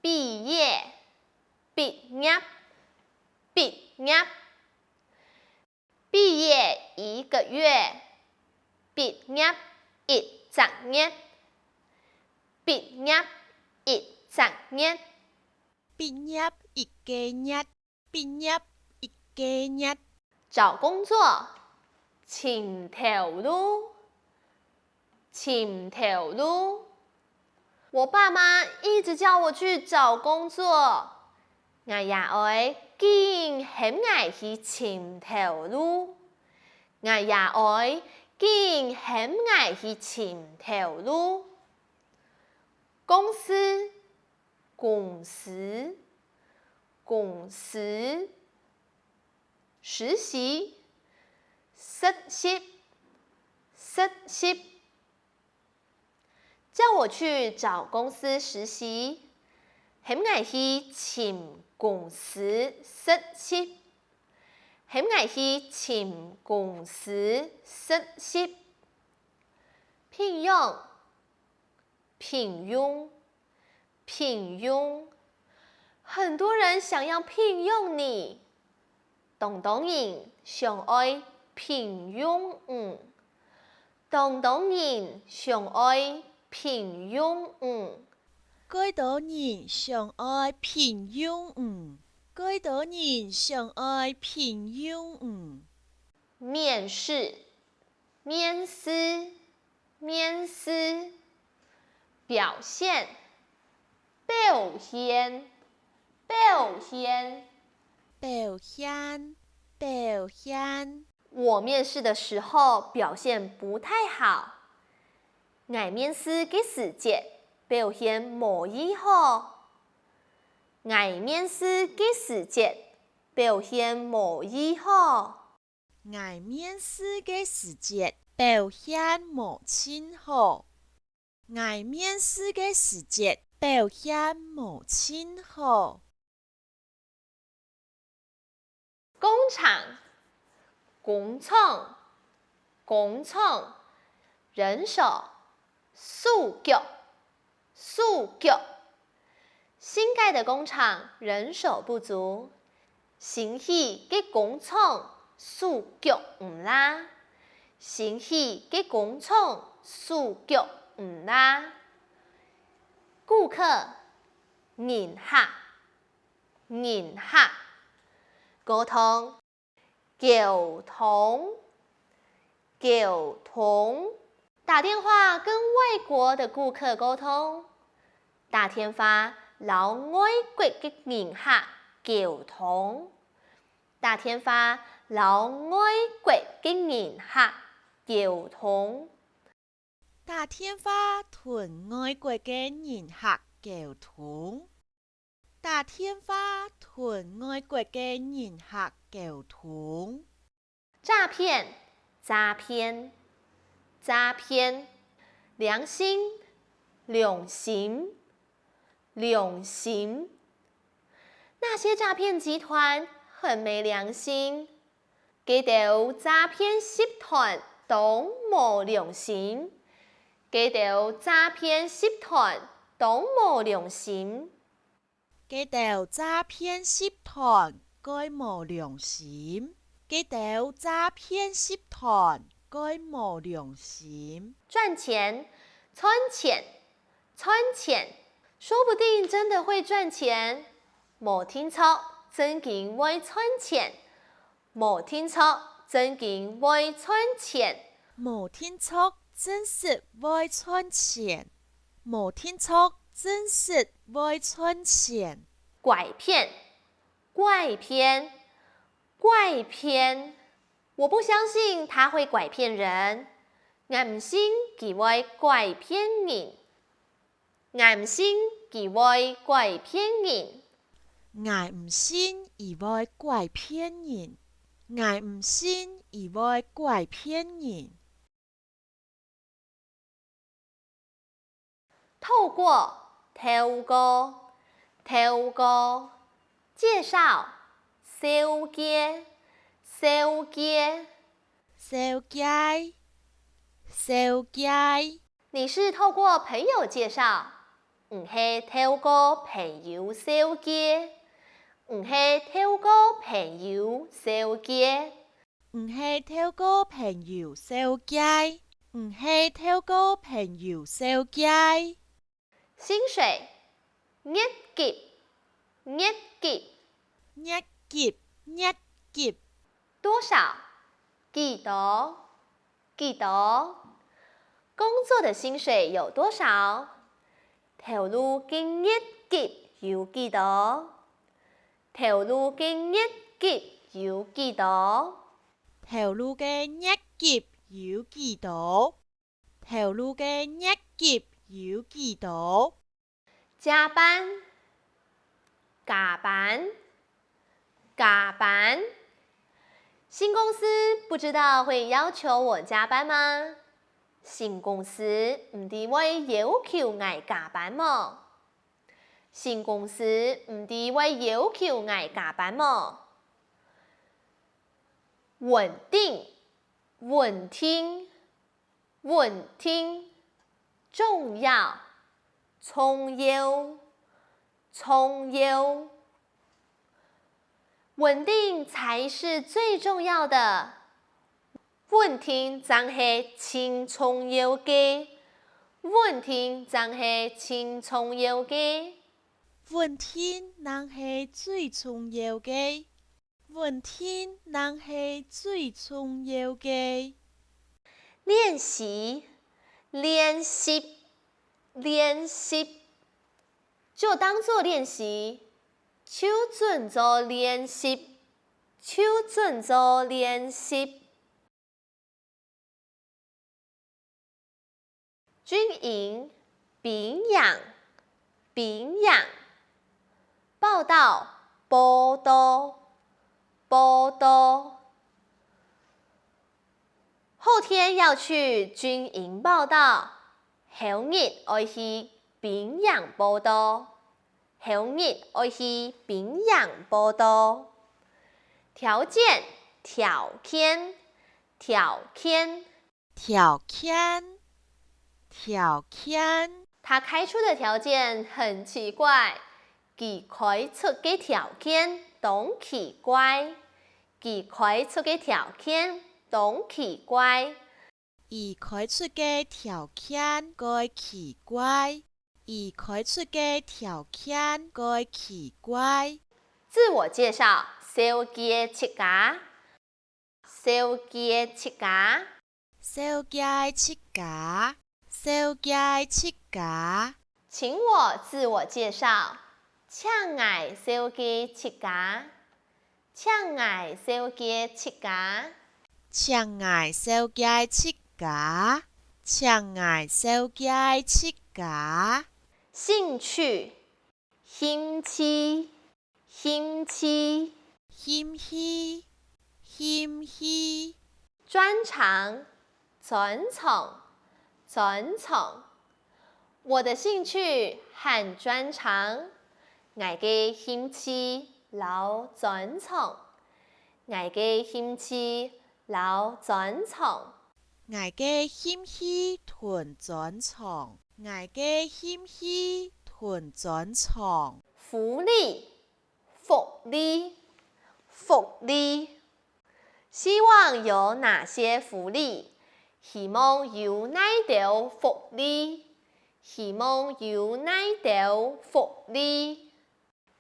毕业，毕业，毕业。毕业1个月，毕业1整年，毕业1整年。毕业1个月，毕业1个月。找工作，尋頭路，尋頭路。我爸媽一直叫我去找工作，我也愛緊很愛去尋頭路，我也愛緊很愛去尋頭路。公司，公司，公司。實習，實習，實習。叫我去找公司實習，很愛去尋公司實習，很愛去尋公司實習。聘用，聘用，聘用。很多人想要聘用你。當人上愛聘用當人上愛聘用幾多人上愛聘用幾多人上愛聘用面試，面試，面試。表現，表現，表現。表現，表現。我面試的時候表現不太好，我面試嘅時節表現冇依好，我面試嘅時節表現冇依好，我面試嘅時節表現冇親好，我面試嘅時節表現冇親好。工廠，工廠，工廠。人手，數腳，數腳。新蓋的工廠人手不足，新起嘅工廠數腳唔拉，新起嘅工廠數腳唔拉。顧客，人客，人客。溝通，溝通，溝通。打電話跟外國的顧客溝通，打電話撈外國嘅人客溝通，打電話撈外國嘅人客溝通，打電話同外國嘅人客溝通，打電話同外國嘅人客溝通。詐騙，詐騙，詐騙。良心，良心，良心。那些詐騙集團很沒良心，佢哋詐騙集團都冇良心，佢哋詐騙集團都冇良心，佢哋詐騙集團該冇良心，佢哋詐騙集團該冇良心。賺錢，賺錢，賺錢。說不定真的會賺錢，冇聽錯，真嘅會賺錢，冇聽錯，真嘅會賺錢，冇聽錯，真是會賺錢，冇聽錯，真是會賺錢。拐騙，拐騙，拐騙。我不相信他會拐騙人，我唔信佢會拐騙人，我唔信佢會拐騙人，我唔信佢會拐騙人，我唔信佢會拐騙人。透過，透過，透過。介紹，紹介，紹介，紹介，紹介。你是透過朋友介紹，唔是透过朋友相见，唔是透过朋友相见，唔是透過朋友相介，唔是透過朋友相介。薪水月給月給，一級一級，多少？幾多？幾多？工作的薪水有多少？投入嘅月給有幾多？投入嘅月給有幾多？投入嘅一級有幾多？投入嘅一級有幾多？加班，加班，加班。新公司不知道會要求我加班嗎？新公司唔定會要求我加班麼？新公司唔定會要求我加班麼？穩定，穩定，穩定，重要，重要，重要。稳定才是最重要的。穩定真係真重要嘅，穩定真係真重要嘅。穩定人係最重要嘅，穩定人係最重要嘅。練習，練習，練習，就當做練習，就準做練習，就準做練習。軍營，兵養，兵養。報道，報道，報道。後天要去軍營報道，後日要去兵養報道，後日要去兵養報道。條件，條件，條件，條件，條件。他開出的條件很奇怪，佢開出嘅條件都奇怪，佢開出嘅條件都奇怪。而開出嘅條件該奇怪，而開出嘅條件該奇怪。自我介紹，小姐切家，小姐切家，小姐切家，小姐切家。請我自我介紹，請我小姐切家，請我小姐切家，請我小姐切家，請我小姐切家。興趣，興趣，興趣，興趣，興趣。專長，專長，專長。我的興趣和專長，我嘅興趣老專長，我嘅興趣老專長。我嘅興趣同專長，我嘅興趣同專長。福利，福利，福利。希望有哪些福利？希望有哪條福利？希望有哪條福利？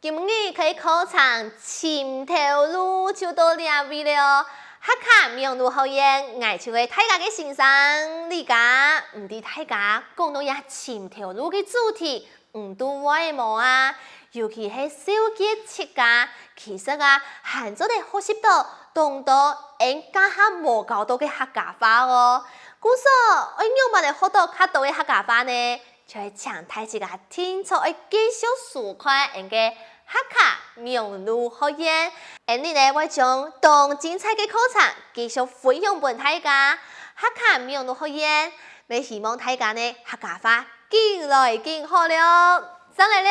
今日去考場前頭路就到兩位了。客家苗族學院愛唱嘅大家嘅欣賞，你家唔知大家講到呀前頭路嘅主題唔都會冇啊？尤其係小姐切家，其實啊，漢族嘅學習到當到應家下無教到嘅客家話哦。故所我用乜嚟學到較多嘅客家話呢？就係請大家聽出嚟繼續抒發人嘅客家苗族學院。你呢會將當精彩嘅課程繼續分享俾大家。客家苗族學院，你希望大家呢客家話更來更好了。上來了。